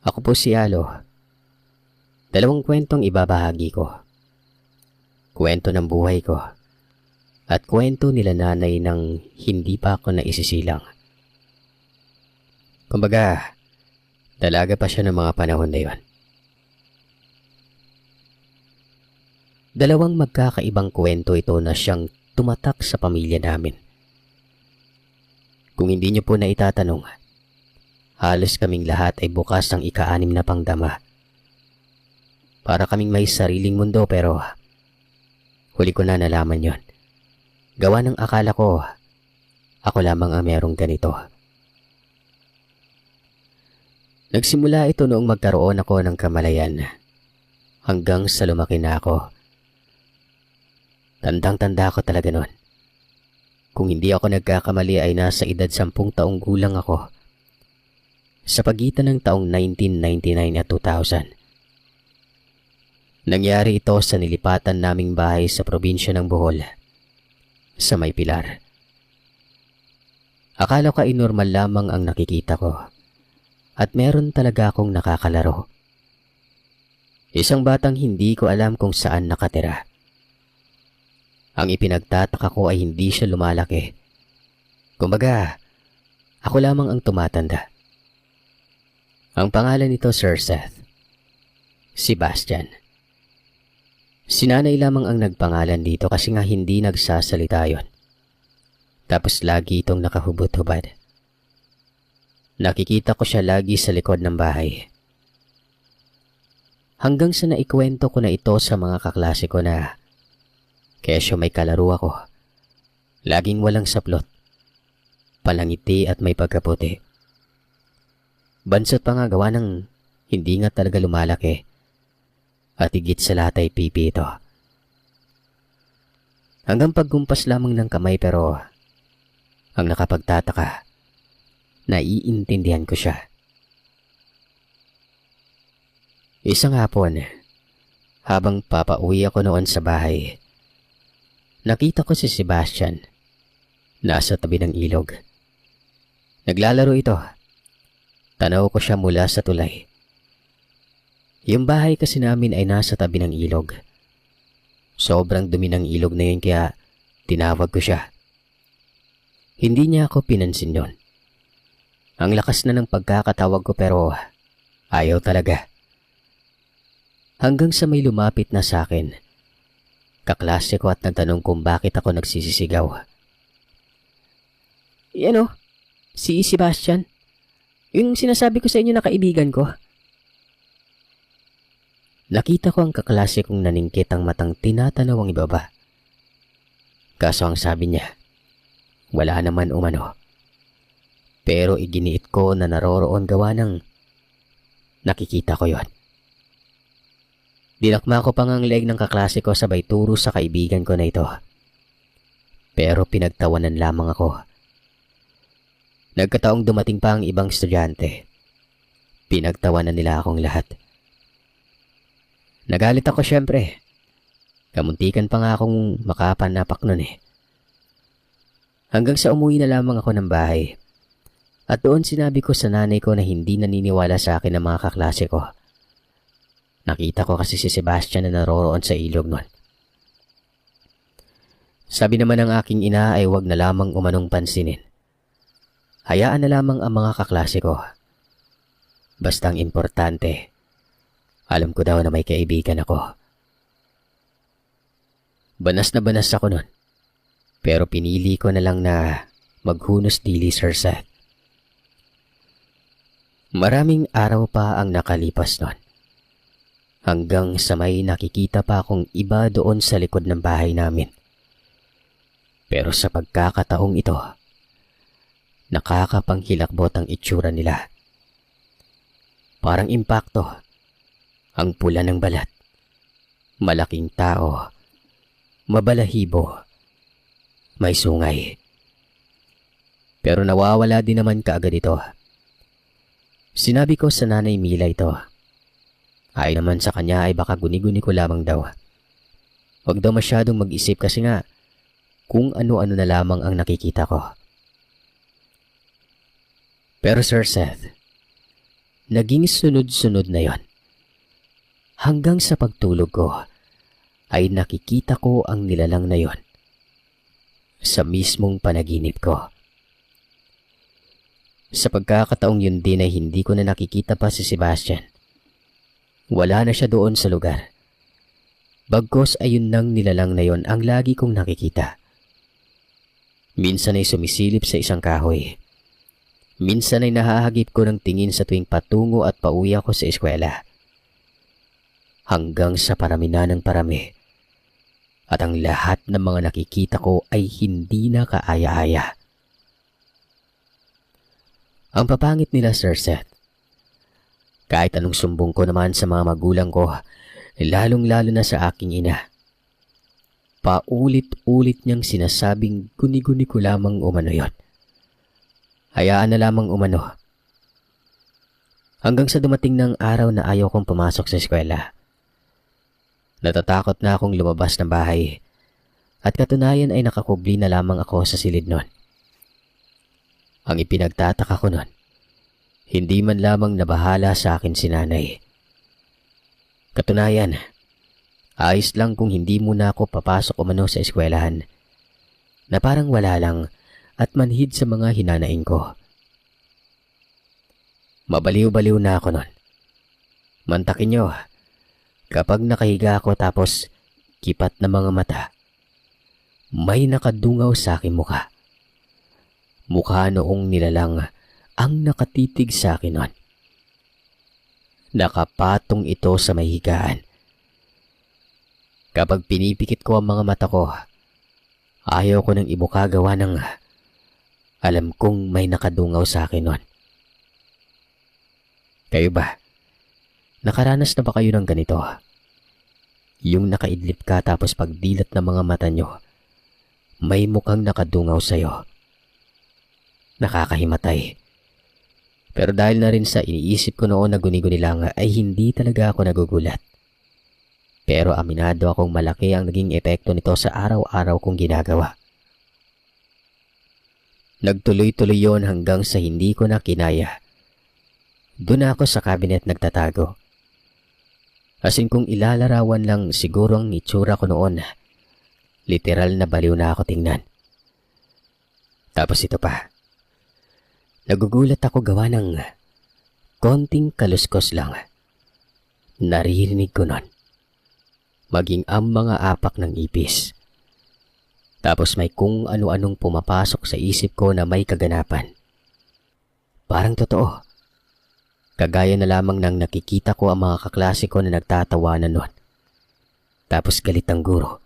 Ako po si Alo. Dalawang kwentong ibabahagi ko. Kwento ng buhay ko at kwento nila nanay nang hindi pa ako naisisilang. Kumbaga, dalaga pa siya ng mga panahon na yon. Dalawang magkakaibang kwento ito na siyang tumatak sa pamilya namin. Kung hindi niyo po na itatanong, halos kaming lahat ay bukas ng ika-6 na pangdama. Para kaming may sariling mundo pero huli ko na nalaman yon. Gawa ng akala ko, ako lamang ang merong ganito. Nagsimula ito noong magkaroon ako ng kamalayan hanggang sa lumaki na ako. Tandang-tanda ko talaga noon. Kung hindi ako nagkakamali ay nasa edad 10 taong gulang ako. Sa pagitan ng taong 1999 at 2000. Nangyari ito sa nilipatan naming bahay sa probinsya ng Bohol, sa May Pilar. Akala ko ay normal lamang ang nakikita ko at meron talaga akong nakakalaro. Isang batang hindi ko alam kung saan nakatira. Ang ipinagtataka ko ay hindi siya lumalaki. Kumbaga, ako lamang ang tumatanda. Ang pangalan nito, Sir Seth. Sebastian. Si nanay lamang ang nagpangalan dito kasi nga hindi nagsasalita yon. Tapos lagi itong nakahubot-hubad. Nakikita ko siya lagi sa likod ng bahay. Hanggang sa naikwento ko na ito sa mga kaklase ko na kesyo may kalaro ako. Laging walang saplot. Palangiti at may pagkaputi. Bansot pa nga gawa ng hindi nga talaga lumalaki. At higit sa lahat ay pipi ito. Hanggang pagkumpas lamang ng kamay pero ang nakapagtataka, naiintindihan ko siya. Isang hapon, habang papauwi ako noon sa bahay, nakita ko si Sebastian. Nasa tabi ng ilog. Naglalaro ito. Tanaw ko siya mula sa tulay. Yung bahay kasi namin ay nasa tabi ng ilog. Sobrang dumi ng ilog na yun kaya tinawag ko siya. Hindi niya ako pinansin yon. Ang lakas na ng pagkakatawag ko pero ayaw talaga. Hanggang sa may lumapit na sa akin. Kaklase ko at nagtanong kung bakit ako nagsisisigaw. Yan o, si Sebastian. Yung sinasabi ko sa inyo na kaibigan ko. Nakita ko ang kaklase kong naningkit ang matang tinatanaw ang ibaba. Kaso ang sabi niya, wala naman umano. Pero iginiit ko na naroroon gawa ng nakikita ko yon. Dinakma ko pang ang leg ng kaklase ko sabay turo sa kaibigan ko na ito. Pero pinagtawanan lamang ako. Nagkataong dumating pa ang ibang estudyante. Pinagtawanan nila akong lahat. Nagalit ako syempre. Kamuntikan pa nga akong makapanapak nun eh. Hanggang sa umuwi na lamang ako ng bahay. At doon sinabi ko sa nanay ko na hindi naniniwala sa akin ang mga kaklase ko. Nakita ko kasi si Sebastian na naroroon sa ilog nun. Sabi naman ng aking ina ay wag na lamang umanong pansinin. Hayaan na lamang ang mga kaklase ko. Bastang importante. Alam ko daw na may kaibigan ako. Banas na banas ako nun. Pero pinili ko na lang na maghunos dili, Sir Seth. Maraming araw pa ang nakalipas nun. Hanggang sa may nakikita pa akong iba doon sa likod ng bahay namin. Pero sa pagkakataong ito, nakakapanghilakbot ang itsura nila. Parang impakto. Ang pula ng balat. Malaking tao. Mabalahibo. May sungay. Pero nawawala din naman kaagad ito. Sinabi ko sa nanay Mila ito. Ay naman sa kanya ay baka guni-guni ko lamang daw. Huwag daw masyadong mag-isip kasi nga kung ano-ano na lamang ang nakikita ko. Pero Sir Seth, naging sunod-sunod na yon. Hanggang sa pagtulog ko, ay nakikita ko ang nilalang na yon sa mismong panaginip ko. Sa pagkakataong yun din ay hindi ko na nakikita pa si Sebastian. Wala na siya doon sa lugar. Bagkos ay yun nang nilalang na yon ang lagi kong nakikita. Minsan ay sumisilip sa isang kahoy. Minsan ay nahahagip ko ng tingin sa tuwing patungo at pauwi ako sa eskwela. Hanggang sa parami na ng parami. At ang lahat ng mga nakikita ko ay hindi na kaaya-aya. Ang papangit nila, Sir Seth. Kahit anong sumbong ko naman sa mga magulang ko, lalong-lalo na sa aking ina. Paulit-ulit niyang sinasabing guni-guni ko lamang umano yon. Hayaan na lamang umano. Hanggang sa dumating ng araw na ayaw kong pumasok sa eskwela. Natatakot na akong lumabas ng bahay at katunayan ay nakakubli na lamang ako sa silid nun. Ang ipinagtataka ko nun, hindi man lamang nabahala sa akin si nanay. Katunayan, ayos lang kung hindi muna ako papasok umano sa eskwelahan na parang wala lang at manhid sa mga hinanaing ko. Mabaliw-baliw na ako nun. Mantakin nyo, kapag nakahiga ako tapos kipat na mga mata, may nakadungaw sa aking mukha. Mukha noong nilalang ang nakatitig sa akin nun. Nakapatong ito sa may higaan. Kapag pinipikit ko ang mga mata ko, ayaw ko nang ibuka gawa ng alam kong may nakadungaw sa akin nun. Kayo ba? Nakaranas na ba kayo ng ganito? Yung nakaidlip ka tapos pagdilat ng mga mata nyo, may mukhang nakadungaw sa'yo. Nakakahimatay. Pero dahil na rin sa iniisip ko noon na guni-guni lang ay hindi talaga ako nagugulat. Pero aminado akong malaki ang naging epekto nito sa araw-araw kong ginagawa. Nagtuloy-tuloy yon hanggang sa hindi ko na kinaya. Doon ako sa cabinet nagtatago. As in kung ilalarawan lang siguro ang itsura ko noon, literal na baliw na ako tingnan. Tapos ito pa. Nagugulat ako gawa ng konting kaluskos lang. Naririnig ko nun. Maging ang mga apak ng ipis. Tapos may kung ano-anong pumapasok sa isip ko na may kaganapan. Parang totoo. Kagaya na lamang nang nakikita ko ang mga kaklase ko na nagtatawanan nun. Tapos galit ang guro.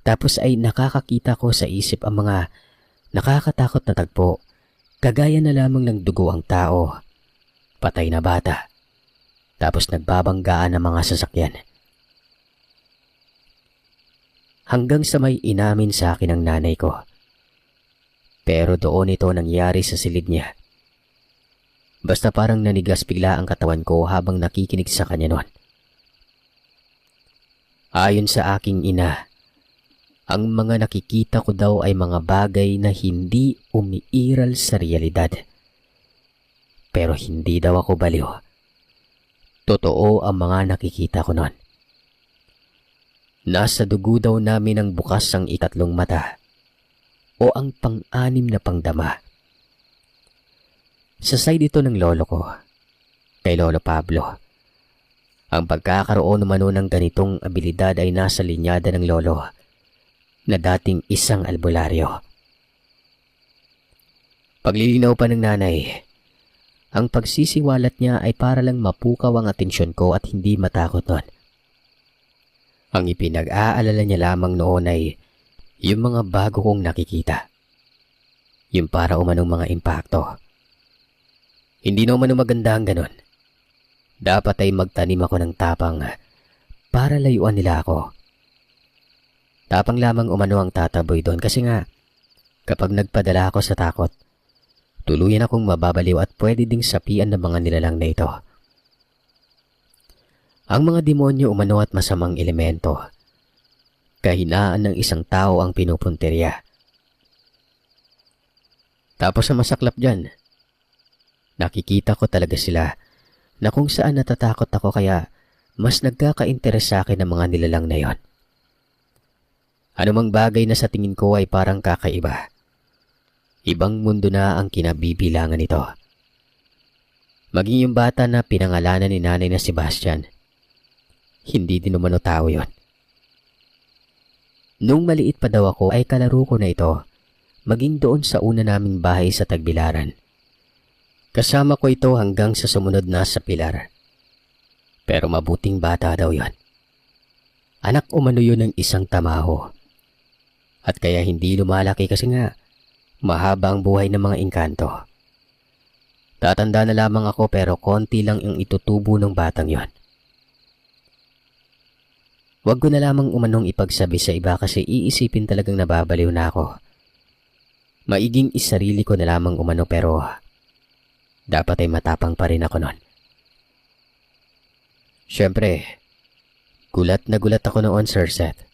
Tapos ay nakakakita ko sa isip ang mga nakakatakot na tagpo. Kagaya na lamang ng dugo ang tao, patay na bata, tapos nagbabanggaan ng mga sasakyan. Hanggang sa may inamin sa akin ang nanay ko. Pero doon ito nangyari sa silid niya. Basta parang nanigas bigla ang katawan ko habang nakikinig sa kanya noon. Ayon sa aking ina, ang mga nakikita ko daw ay mga bagay na hindi umiiral sa realidad. Pero hindi daw ako baliw. Totoo ang mga nakikita ko noon. Nasa dugo daw namin ang bukas ang ikatlong mata o ang pang-anim na pangdama. Sa side ito ng lolo ko, kay Lolo Pablo. Ang pagkakaroon naman ng ganitong abilidad ay nasa linyada ng lolo na dating isang albularyo. Paglilinaw pa ng nanay, ang pagsisiwalat niya ay para lang mapukaw ang atensyon ko at hindi matakot nun. Ang ipinag-aalala niya lamang noon ay yung mga bago kong nakikita. Yung para umanong mga impakto. Hindi na umano maganda ang ganon. Dapat ay magtanim ako ng tapang para layuan nila ako. Tapang lamang umano ang tataboy doon kasi nga kapag nagpadala ako sa takot, tuluyan akong mababaliw at pwede ding sapian ng mga nilalang na ito. Ang mga demonyo umano at masamang elemento, kahinaan ng isang tao ang pinupunterya. Tapos sa masaklap dyan, Nakikita ko talaga sila na kung saan natatakot ako kaya mas nagkaka-interes sa akin ang mga nilalang na yon. Anumang bagay na sa tingin ko ay parang kakaiba. Ibang mundo na ang kinabibilangan nito. Maging yung bata na pinangalanan ni nanay na Sebastian. Hindi din umano tao yon. Nung maliit pa daw ako ay kalaro ko na ito, maging doon sa una naming bahay sa Tagbilaran. Kasama ko ito hanggang sa sumunod na sa Pilar. Pero mabuting bata daw yon. Anak umano yun ng isang tamaho. At kaya hindi lumalaki kasi nga mahaba ang buhay ng mga engkanto. Tatanda na lamang ako pero konti lang ang itutubo ng batang yon. Huwag ko na lamang umanong ipagsabi sa iba kasi iisipin talagang nababaliw na ako. Maiging isarili ko na lamang umano pero dapat ay matapang pa rin ako nun. Siyempre, gulat na gulat ako noon, Sir Seth.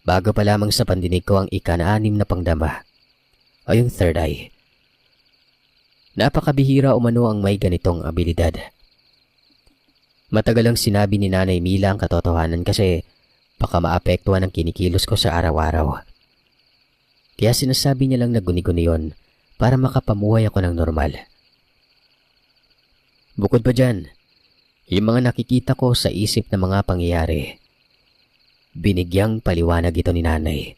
Bago pa lamang sa pandinig ko ang ika-6 na pangdama o yung third eye. Napakabihira umano ang may ganitong abilidad. Matagal ang sinabi ni Nanay Mila ang katotohanan kasi baka maapektuhan ang kinikilos ko sa araw-araw. Kaya sinasabi niya lang na guni-guni yun para makapamuhay ako ng normal. Bukod pa dyan, yung mga nakikita ko sa isip na mga pangyayari, binigyang paliwanag ito ni Nanay.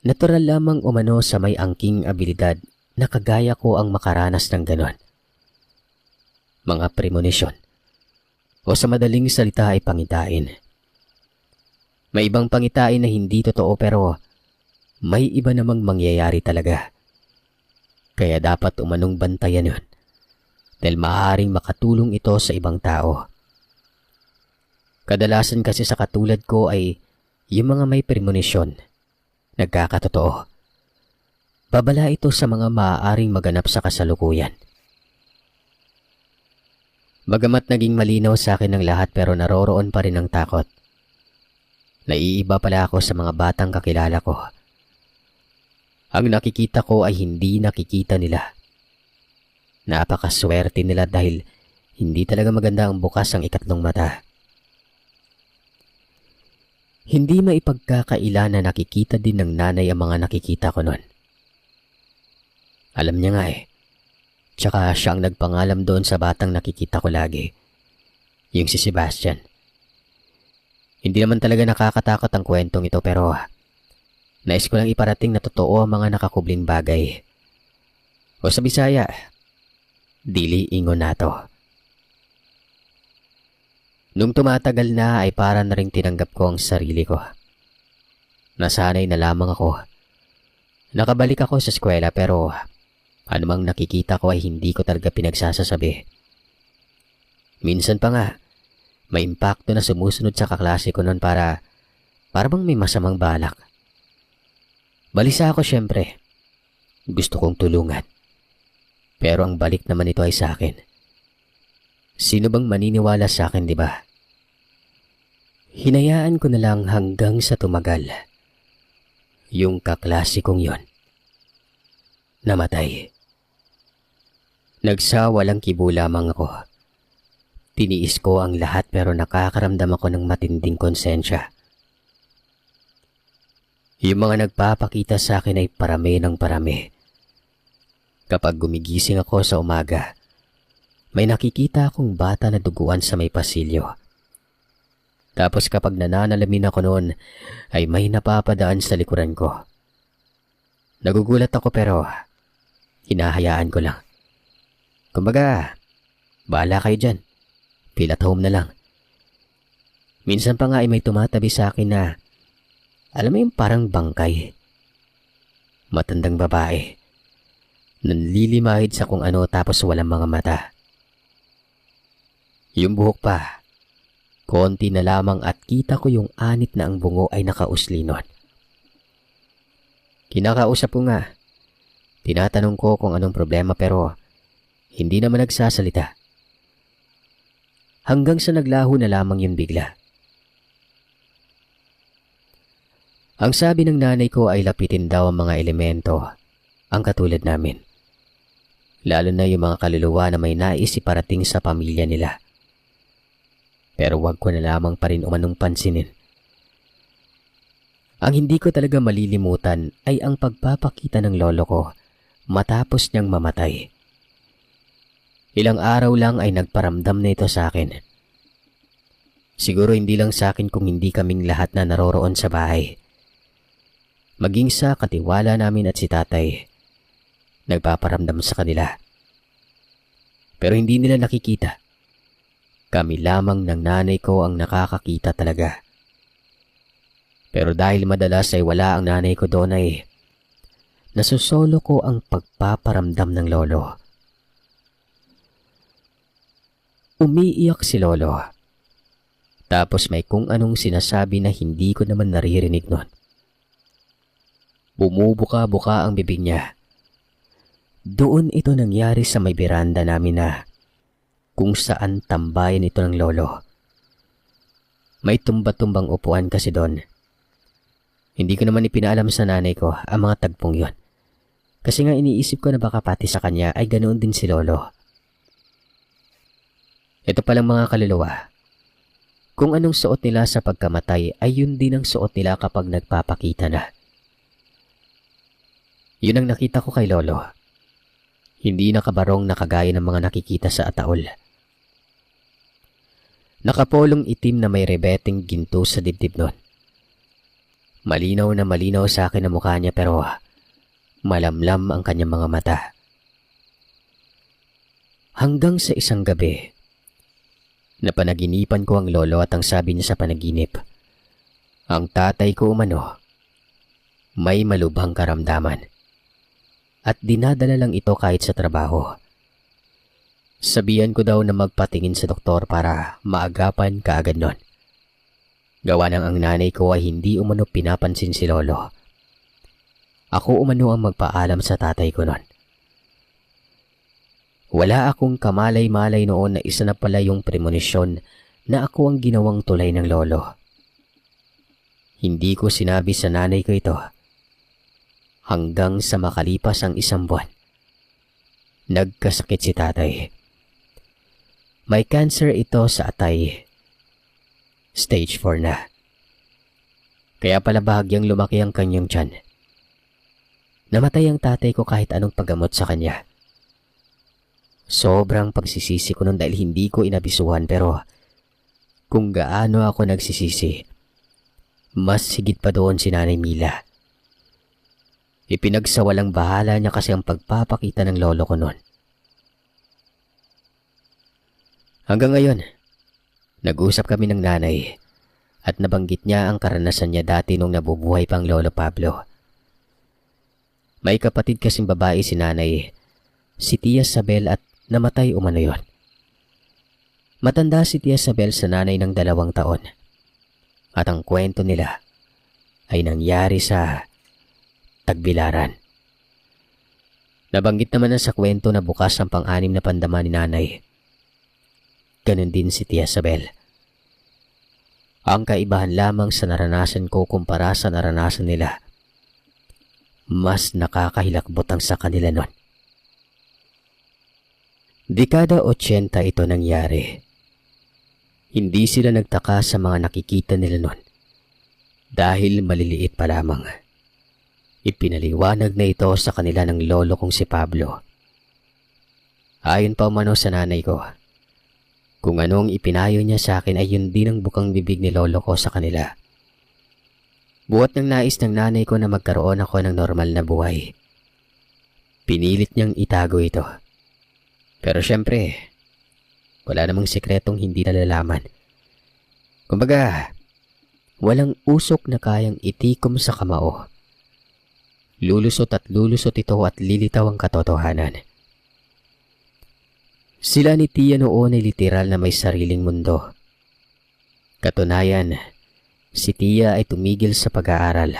Natural lamang umano sa may angking abilidad na kagaya ko ang makaranas ng ganon. Mga premonition o sa madaling salita ay pangitain. May ibang pangitain na hindi totoo pero may iba namang mangyayari talaga. Kaya dapat umanong bantayan yun dahil maaaring makatulong ito sa ibang tao. Kadalasan kasi sa katulad ko ay yung mga may premonition, nagkakatotoo. Babala ito sa mga maaaring maganap sa kasalukuyan. Bagamat naging malinaw sa akin ang lahat pero naroroon pa rin ang takot. Naiiba pala ako sa mga batang kakilala ko. Ang nakikita ko ay hindi nakikita nila. Napakaswerte nila dahil hindi talaga maganda ang bukas ang ikatlong mata. Hindi maipagkakaila na nakikita din ng nanay ang mga nakikita ko nun. Alam niya nga eh. Tsaka siya ang nagpangalam doon sa batang nakikita ko lagi. Yung si Sebastian. Hindi naman talaga nakakatakot ang kwentong ito pero nais ko lang iparating na totoo ang mga nakakubling bagay. O sa Bisaya, dili ingon nato. Nung tumatagal na ay para na ring tinanggap ko ang sarili ko. Nasanay na lamang ako. Nakabalik ako sa eskwela pero anumang nakikita ko ay hindi ko talaga pinagsasasabi. Minsan pa nga, may impacto na sumusunod sa kaklase ko noon para bang may masamang balak. Balisa ako syempre. Gusto kong tulungan. Pero ang balik naman ito ay sa akin. Sino bang maniniwala sa akin, di ba? Hinayaan ko na lang hanggang sa tumagal. Yung kaklase kong yon namatay. Nagsawalang kibo lamang ako. Tiniis ko ang lahat pero nakakaramdam ako ng matinding konsensya. Yung mga nagpapakita sa akin ay parami ng parami. Kapag gumigising ako sa umaga, may nakikita akong bata na duguan sa may pasilyo. Tapos kapag nananalamin ako noon, ay may napapadaan sa likuran ko. Nagugulat ako pero hinahayaan ko lang. Kumbaga, bahala kayo dyan. Feel at home na lang. Minsan pa nga ay may tumatabi sa akin na, alam mo yung parang bangkay. Matandang babae. Nanlilimahid sa kung ano tapos walang mga mata. Yung buhok pa, konti na lamang at kita ko yung anit na ang bungo ay nakausli nun. Kinakausap ko nga. Tinatanong ko kung anong problema pero hindi naman nagsasalita. Hanggang sa naglaho na lamang yung bigla. Ang sabi ng nanay ko ay lapitin daw ang mga elemento, ang katulad namin. lalo na yung mga kaluluwa na may nais iparating sa pamilya nila. Pero wag ko na lamang pa rin umanong pansinin. Ang hindi ko talaga malilimutan ay ang pagpapakita ng lolo ko matapos niyang mamatay. Ilang araw lang ay nagparamdam na ito sa akin. Siguro hindi lang sa akin kung hindi kaming lahat na naroroon sa bahay. Maging sa katiwala namin at si tatay, nagpaparamdam sa kanila. Pero hindi nila nakikita. Kami lamang ng nanay ko ang nakakakita talaga. Pero dahil madalas ay wala ang nanay ko doon ay nasusolo ko ang pagpaparamdam ng lolo. Umiiyak si lolo. Tapos may kung anong sinasabi na hindi ko naman naririnig nun. Bumubuka-buka ang bibig niya. Doon ito nangyari sa may beranda namin na kung saan tambayan ito ng lolo. May tumba-tumbang upuan kasi doon. Hindi ko naman ipinaalam sa nanay ko ang mga tagpong yon. Kasi nga iniisip ko na baka pati sa kanya ay ganoon din si lolo. Ito palang mga kaluluwa. Kung anong suot nila sa pagkamatay ay yun din ang suot nila kapag nagpapakita na. Yun ang nakita ko kay lolo. Hindi nakabarong na kagaya ng mga nakikita sa ataol. Nakapolong itim na may rebeteng ginto sa dibdib nun. Malinaw na malinaw sa akin ang mukha niya pero malamlam ang kanyang mga mata. Hanggang sa isang gabi, napanaginipan ko ang lolo at ang sabi niya sa panaginip, ang tatay ko umano, may malubhang karamdaman. At dinadala lang ito kahit sa trabaho. Sabihan ko daw na magpatingin sa doktor para maagapan kaagad nun. Gawa ng ang nanay ko ay hindi umano pinapansin si lolo. Ako umano ang magpaalam sa tatay ko nun. Wala akong kamalay-malay noon na isa na pala yung premonisyon na ako ang ginawang tulay ng lolo. Hindi ko sinabi sa nanay ko ito. Hanggang sa makalipas ang isang buwan, nagkasakit si tatay. May cancer ito sa atay. Stage 4 na. Kaya pala bahagyang lumaki ang kanyang tiyan. Namatay ang tatay ko kahit anong paggamot sa kanya. Sobrang pagsisisi ko nun dahil hindi ko inabisuhan pero kung gaano ako nagsisisi, mas higit pa doon si Nanay Mila. Ipinagsawalang bahala niya kasi ang pagpapakita ng lolo ko noon. Hanggang ngayon, nag-usap kami ng nanay at nabanggit niya ang karanasan niya dati nung nabubuhay pang lolo Pablo. May kapatid kasing babae si nanay, si Tia Sabel at namatay umano yon. Matanda si Tia Sabel sa nanay ng 2 taon. At ang kwento nila ay nangyari sa Tagbilaran. Nabanggit naman na sa kwento na bukas ang pang-anim na pandama ni nanay. Ganon din si Tia Sabel. Ang kaibahan lamang sa naranasan ko kumpara sa naranasan nila, mas nakakahilakbot ang sa kanila nun. Dekada 80 ito nangyari. Hindi sila nagtaka sa mga nakikita nila nun dahil maliliit pa lamang. Ipinaliwanag na ito sa kanila ng lolo kong si Pablo. Ayon pa umano sa nanay ko, kung anong ipinayo niya sa akin ay yun din ang bukang bibig ni lolo ko sa kanila. Buhat ng nais ng nanay ko na magkaroon ako ng normal na buhay. Pinilit niyang itago ito. Pero syempre, wala namang sikretong hindi nalalaman. Kumbaga, walang usok na kayang itikom sa kamao. Lulusot at lulusot ito at lilitaw ang katotohanan. Sila ni Tia noon ay literal na may sariling mundo. Katunayan, si Tia ay tumigil sa pag-aaral.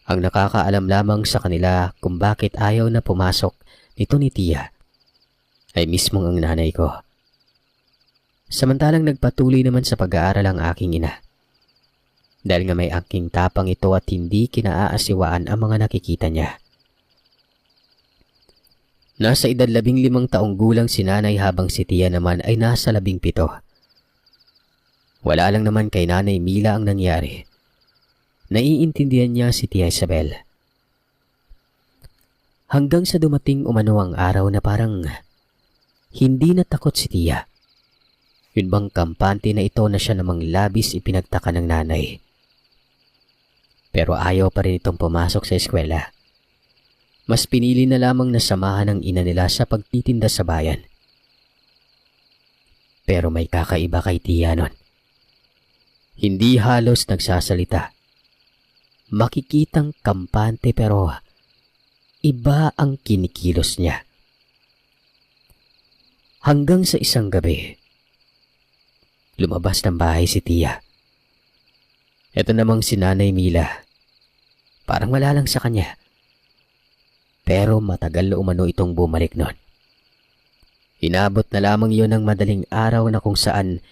Ang nakakaalam lamang sa kanila kung bakit ayaw na pumasok nito ni Tia ay mismong ang nanay ko. Samantalang nagpatuloy naman sa pag-aaral ang aking ina. Dahil nga may angking tapang ito at hindi kinaaasiwaan ang mga nakikita niya. Nasa edad 15 taong gulang si nanay habang si tiya naman ay nasa 17. Wala lang naman kay Nanay Mila ang nangyari. Naiintindihan niya si Tia Isabel. Hanggang sa dumating umano ang araw na parang hindi natakot si Tia. Yun bang kampante na ito na siya namang labis ipinagtaka ng nanay. Pero ayaw pa rin itong pumasok sa eskwela. Mas pinili na lamang na samahan ng ina nila sa pagtitinda sa bayan. Pero may kakaiba kay Tia nun. Hindi halos nagsasalita. Makikitang kampante pero iba ang kinikilos niya. Hanggang sa isang gabi, lumabas ng bahay si Tia. Ito namang si Nanay Mila. Parang wala lang sa kanya. Pero matagal na umano itong bumalik nun. Inabot na lamang yon ng madaling araw na kung saan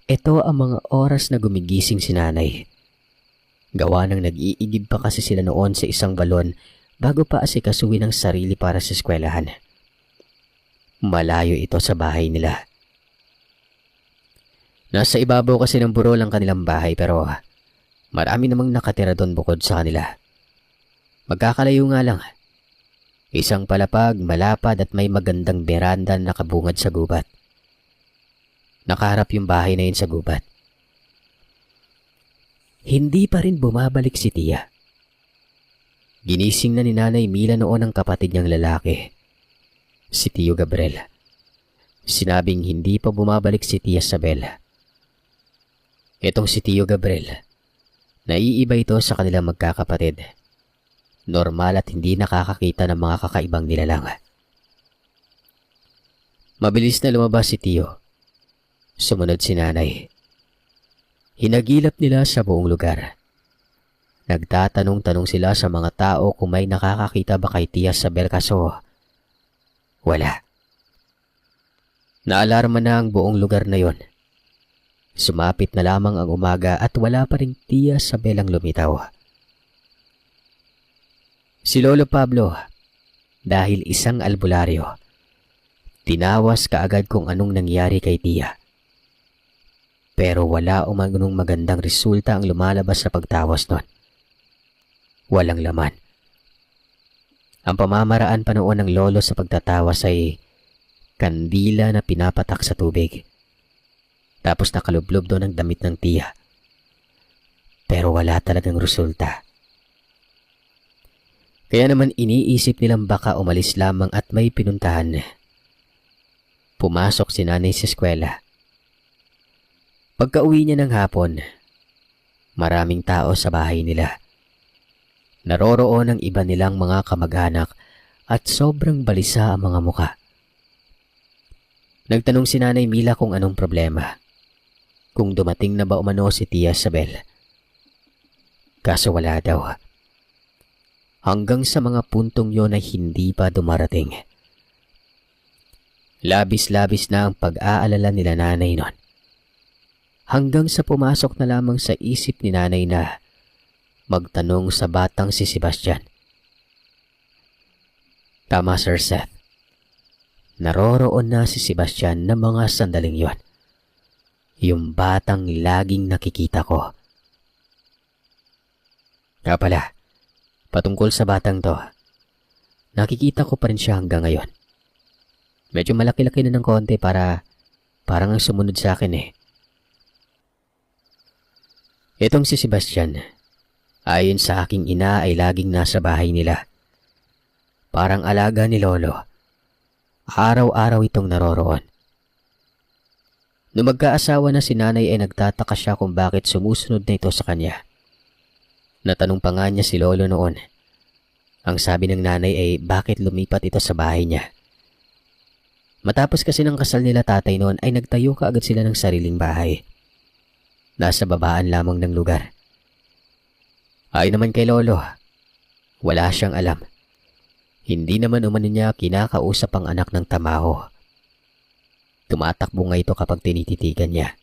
ito ang mga oras na gumigising si nanay. Gawa ng nag-iigib pa kasi sila noon sa isang balon bago pa asikasuhin ang sarili para sa eskwelahan. Malayo ito sa bahay nila. Nasa ibabaw kasi ng burol ang kanilang bahay pero marami namang nakatira doon bukod sa kanila. Magkakalayo nga lang. Isang palapag, malapad at may magandang beranda na nakabungad sa gubat. Nakaharap yung bahay na yun sa gubat. Hindi pa rin bumabalik si Tia. Ginising na ni Nanay Mila noon ang kapatid niyang lalaki, si Tio Gabriel. Sinabing hindi pa bumabalik si Tia Isabel. Itong si Tio Gabriel, naiiba ito sa kanilang magkakapatid. Normal at hindi nakakakita ng mga kakaibang nilalang. Mabilis na lumabas si Tio. Sumunod si Nanay. Hinagilap nila sa buong lugar. Nagtatanong-tanong sila sa mga tao kung may nakakakita ba kay Tia Isabel kaso wala. Naalarma na ang buong lugar na yon. Sumapit na lamang ang umaga at wala pa ring Tia Isabel ang lumitaw. Si Lolo Pablo, dahil isang albularyo, tinawas kaagad kung anong nangyari kay Tia. Pero wala umanong magandang resulta ang lumalabas sa pagtawas nun. Walang laman. Ang pamamaraan pa noon ng lolo sa pagtatawas ay kandila na pinapatak sa tubig. Tapos nakalublob doon ang damit ng Tia. Pero wala talagang resulta. Kaya naman iniisip nilang baka umalis lamang at may pinuntahan. Pumasok si Nanay sa eskwela. Pagka-uwi niya ng hapon, maraming tao sa bahay nila. Naroroon ang iba nilang mga kamag-anak at sobrang balisa ang mga muka. Nagtanong si Nanay Mila kung anong problema. Kung dumating na ba umano si Tia Isabel. Kaso wala daw. Hanggang sa mga puntong yon ay hindi pa dumarating. Labis-labis na ang pag-aalala nila nanay nun. Hanggang sa pumasok na lamang sa isip ni Nanay na magtanong sa batang si Sebastian. Tama, Sir Seth. Naroroon na si Sebastian na mga sandaling yon. Yung batang laging nakikita ko. Kaya pala, patungkol sa batang to, nakikita ko pa rin siya hanggang ngayon. Medyo malaki-laki na ng konti parang ang sumunod sa akin eh. Itong si Sebastian, ayon sa aking ina ay laging nasa bahay nila. Parang alaga ni Lolo. Araw-araw itong naroroon. Nung magkaasawa na si Nanay ay nagtataka siya kung bakit sumusunod na ito sa kanya. Natanong pa nga niya si Lolo noon. Ang sabi ng nanay ay bakit lumipat ito sa bahay niya. Matapos kasi ng kasal nila tatay noon ay nagtayo kaagad sila ng sariling bahay. Nasa babaan lamang ng lugar. Ayon naman kay Lolo, wala siyang alam. Hindi naman umano niya kinakausap ang anak ng tamaho. Tumatakbo nga ito kapag tinititigan niya.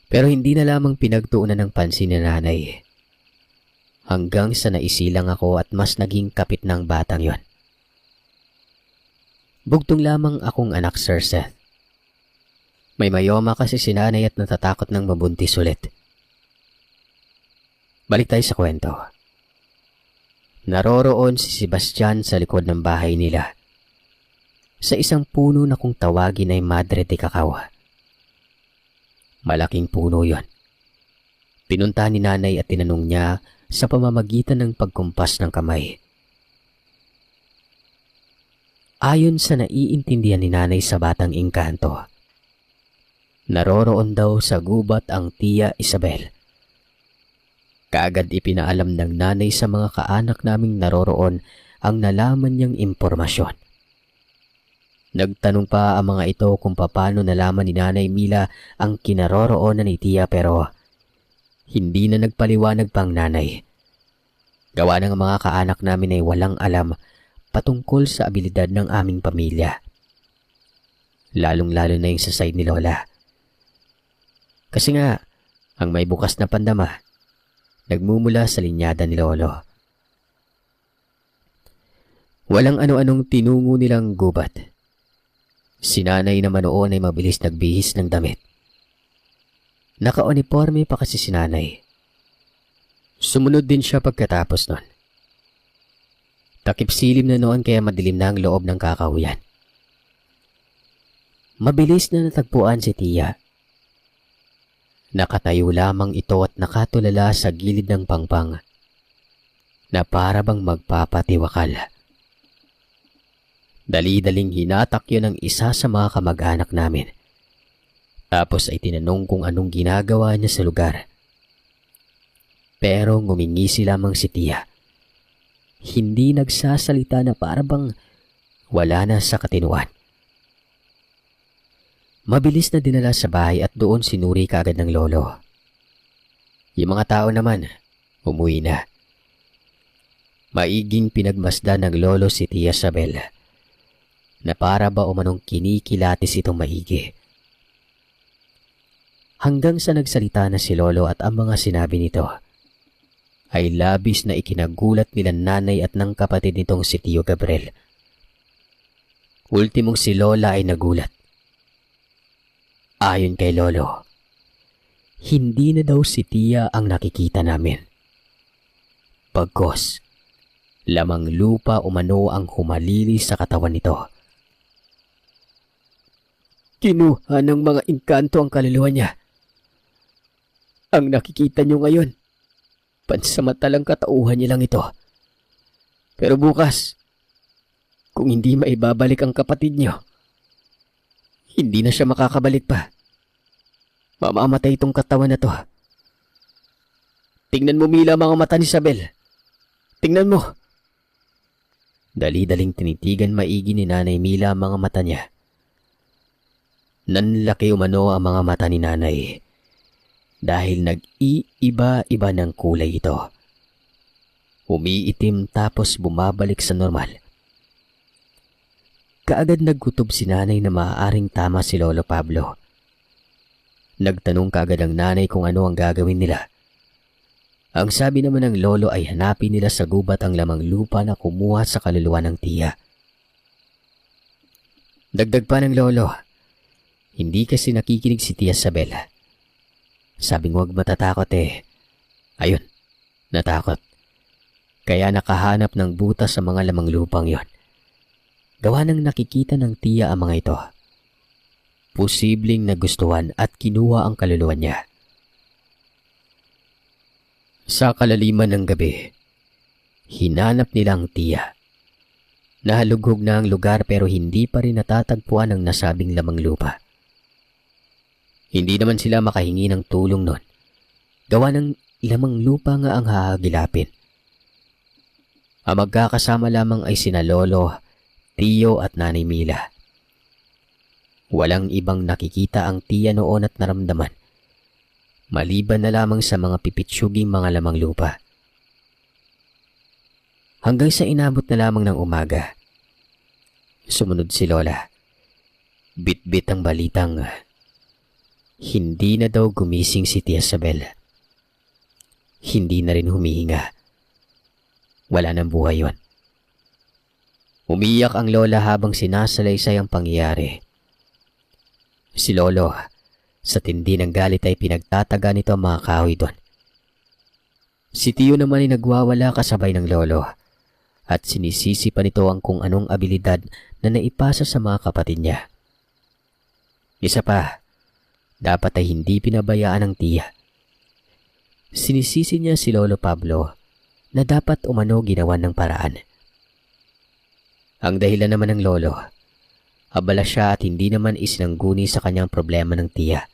Pero hindi na lamang pinagtuunan ng pansin ni Nanay. Hanggang sa naisilang ako at mas naging kapit ng batang yon. Bugtong lamang akong anak, Sir Seth. May mayoma kasi si nanay at natatakot ng mabuntis ulit. Balik tayo sa kwento. Naroroon si Sebastian sa likod ng bahay nila. Sa isang puno na kung tawagin ay Madre de Cacao. Malaking puno yon. Pinunta ni nanay at tinanong niya sa pamamagitan ng pagkumpas ng kamay. Ayon sa naiintindihan ni nanay sa batang engkanto, naroroon daw sa gubat ang Tia Isabel. Kaagad ipinaalam ng nanay sa mga kaanak naming naroroon ang nalaman niyang impormasyon. Nagtanong pa ang mga ito kung paano nalaman ni Nanay Mila ang kinaroroonan ni Tia pero hindi na nagpaliwanag pang nanay. Gawa ng mga kaanak namin ay walang alam patungkol sa abilidad ng aming pamilya. Lalong-lalo na yung sa side ni Lola. Kasi nga, ang may bukas na pandama, nagmumula sa linyada ni Lolo. Walang ano-anong tinungo nilang gubat. Si nanay naman noon ay mabilis nagbihis ng damit. Naka-uniforme pa kasi si nanay. Sumunod din siya pagkatapos nun. Takip silim na noon kaya madilim na ang loob ng kakahuyan. Mabilis na natagpuan si Tia. Nakatayo lamang ito at nakatulala sa gilid ng pangpang na para bang magpapatiwakal. Dali-daling hinatak yun ng isa sa mga kamag-anak namin. Tapos ay tinanong kung anong ginagawa niya sa lugar. Pero ngumingisi lamang si Tia. Hindi nagsasalita na para bang wala na sa katinuan. Mabilis na dinala sa bahay at doon sinuri kaagad ng lolo. Yung mga tao naman, umuwi na. Maiging pinagmasdan ng lolo si Tia Isabel na para ba umanong kinikilatis itong maigi. Hanggang sa nagsalita na si lolo at ang mga sinabi nito ay labis na ikinagulat nila nanay at ng kapatid nitong si Tio Gabriel. Ultimong si Lola ay nagulat. Ayon kay Lolo, hindi na daw si Tia ang nakikita namin. Bagkus, lamang lupa umano ang humalili sa katawan nito. Kinuha ng mga engkanto ang kaluluwa niya. Ang nakikita niyo ngayon, pansamantalang katauhan niya lang ito. Pero bukas, kung hindi maibabalik ang kapatid niyo, hindi na siya makakabalik pa. Mamamatay itong katawan na to. Tingnan mo, Mila, mga mata ni Isabel. Tingnan mo. Dali-daling tinitigan maigi ni Nanay Mila ang mga mata niya. Nanlaki umano ang mga mata ni Nanay dahil nag-iiba-iba ng kulay ito. Umiitim tapos bumabalik sa normal. Kaagad nagkutob si nanay na maaaring tama si Lolo Pablo. Nagtanong kaagad ang nanay kung ano ang gagawin nila. Ang sabi naman ng lolo ay hanapin nila sa gubat ang lamang lupa na kumuha sa kaluluwa ng Tia. Dagdag pa ng lolo, hindi kasi nakikinig si Tia Isabel. Sabing huwag matatakot eh. Ayun, natakot. Kaya nakahanap ng butas sa mga lamang lupang yon. Gawa ng nakikita ng Tia ang mga ito. Posibleng nagustuhan at kinuha ang kaluluwa niya. Sa kalaliman ng gabi, hinanap nila ang Tia. Nahalughog na ang lugar pero hindi pa rin natatagpuan ang nasabing lamang lupa. Hindi naman sila makahingi ng tulong nun. Gawa ng lamang lupa nga ang hahagilapin. Ang magkakasama lamang ay sina Lolo, Tio at Nanay Mila. Walang ibang nakikita ang Tia noon at naramdaman, maliban na lamang sa mga pipitsyuging mga lamang lupa. Hanggang sa inabot na lamang ng umaga, sumunod si Lola. Bit-bit ang balitang hindi na daw gumising si Tia Isabel. Hindi na rin humihinga. Wala nang buhay yon. Umiyak ang lola habang sinasalaysay ang pangyayari. Si lolo, sa tindi ng galit ay pinagtataga nito ang mga kahoy doon. Si tiyo naman ay nagwawala kasabay ng lolo at sinisisi pa nito ang kung anong abilidad na naipasa sa mga kapatid niya. Isa pa, dapat ay hindi pinabayaan ng tiya. Sinisisi niya si Lolo Pablo na dapat umano ginawan ng paraan. Ang dahilan naman ng lolo, abala siya at hindi naman isinangguni sa kanyang problema ng tiya.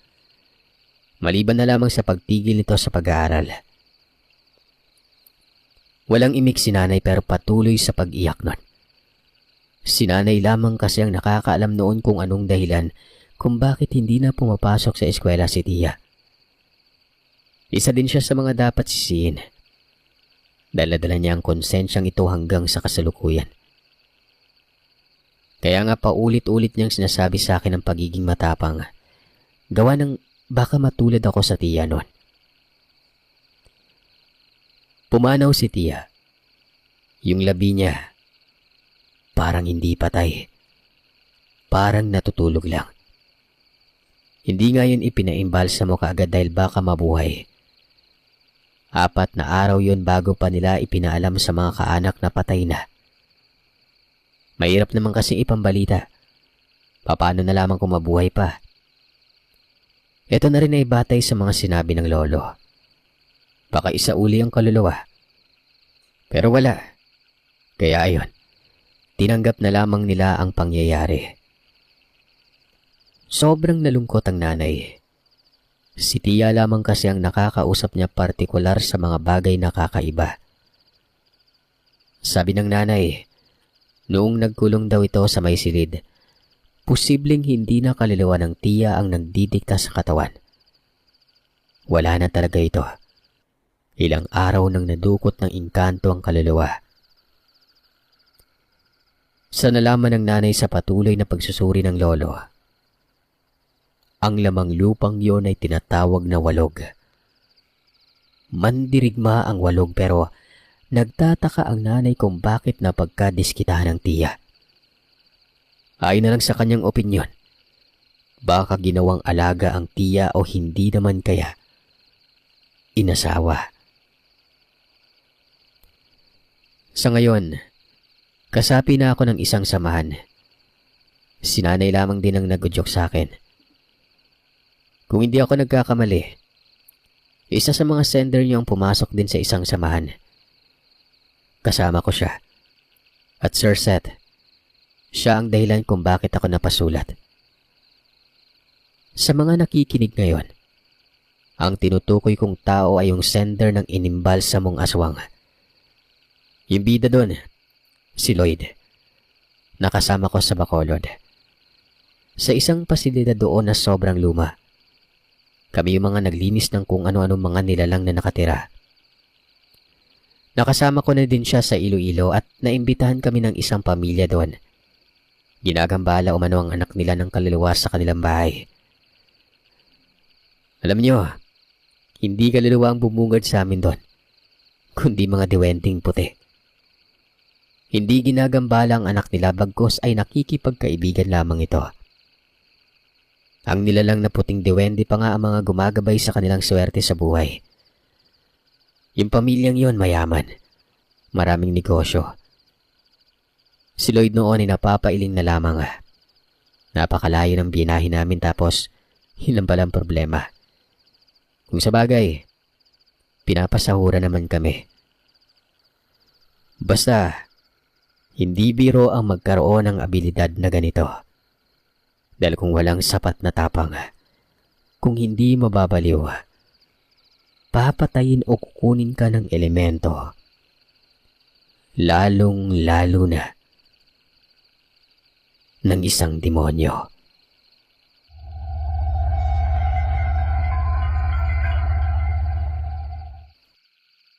Maliban na lamang sa pagtigil nito sa pag-aaral. Walang imik si nanay pero patuloy sa pag-iyak nun. Si nanay lamang kasi ang nakakaalam noon kung anong dahilan kung bakit hindi na pumapasok sa eskwela si tiya. Isa din siya sa mga dapat sisihin. Dala-dala niya ang konsensyang ito hanggang sa kasalukuyan. Kaya nga paulit-ulit niyang sinasabi sa akin ang pagiging matapang. Gawa ng baka matulad ako sa tiya noon. Pumanaw si tiya. Yung labi niya, parang hindi patay. Parang natutulog lang. Hindi nga yun ipinaimbalsa mo kaagad dahil baka mabuhay. 4 na araw yun bago pa nila ipinaalam sa mga kaanak na patay na. Mahirap naman kasi ipambalita. Paano na lamang kung mabuhay pa? Ito na rin ay batay sa mga sinabi ng lolo. Baka isauli ang kaluluwa. Pero wala. Kaya ayon, tinanggap na lamang nila ang pangyayari. Sobrang nalungkot ang nanay. Si tiya lamang kasi ang nakakausap niya partikular sa mga bagay na kakaiba. Sabi ng nanay, noong nagkulong daw ito sa may silid, posibleng hindi na kaluluwa ng tiya ang nagdidikta sa katawan. Wala na talaga ito. Ilang araw nang nadukot ng engkanto ang kaluluwa. Sa nalaman ng nanay sa patuloy na pagsusuri ng lolo, ang lamang lupang yon ay tinatawag na walog. Mandirigma ang walog pero nagtataka ang nanay kung bakit napagkadiskitahan ng tiya. Ayon na lang sa kanyang opinyon, baka ginawang alaga ang tiya o hindi naman kaya inasawa. Sa ngayon, kasapi na ako ng isang samahan. Si nanay lamang din ang nag-udyok sa akin. Kung hindi ako nagkakamali, isa sa mga sender niyo ang pumasok din sa isang samahan. Kasama ko siya. At Sir Seth, siya ang dahilan kung bakit ako napasulat. Sa mga nakikinig ngayon, ang tinutukoy kong tao ay yung sender ng inimbal sa mong aswang. Yung bida doon, si Lloyd. Nakasama ko sa Bacolod. Sa isang pasilidad doon na sobrang luma. Kami yung mga naglinis ng kung ano-ano mga nilalang na nakatira. Nakasama ko na din siya sa Iloilo at naimbitahan kami ng isang pamilya doon. Ginagambala umano ang anak nila ng kaluluwa sa kanilang bahay. Alam niyo, hindi kaluluwa ang bumungad sa amin doon, kundi mga diwending puti. Hindi ginagambala ang anak nila bagkos ay nakikipagkaibigan lamang ito. Ang nilalang na puting diwende pa nga ang mga gumagabay sa kanilang swerte sa buhay. Yung pamilyang yon mayaman. Maraming negosyo. Si Lloyd noon ay napapailing na lamang. Napakalayo ng binahe namin tapos yun lang palang problema. Kung sa bagay, pinapasahura naman kami. Basta, hindi biro ang magkaroon ng abilidad na ganito. Dahil kung walang sapat na tapang, kung hindi mababaliw, papatayin o kukunin ka ng elemento. Lalong-lalo na ng isang demonyo.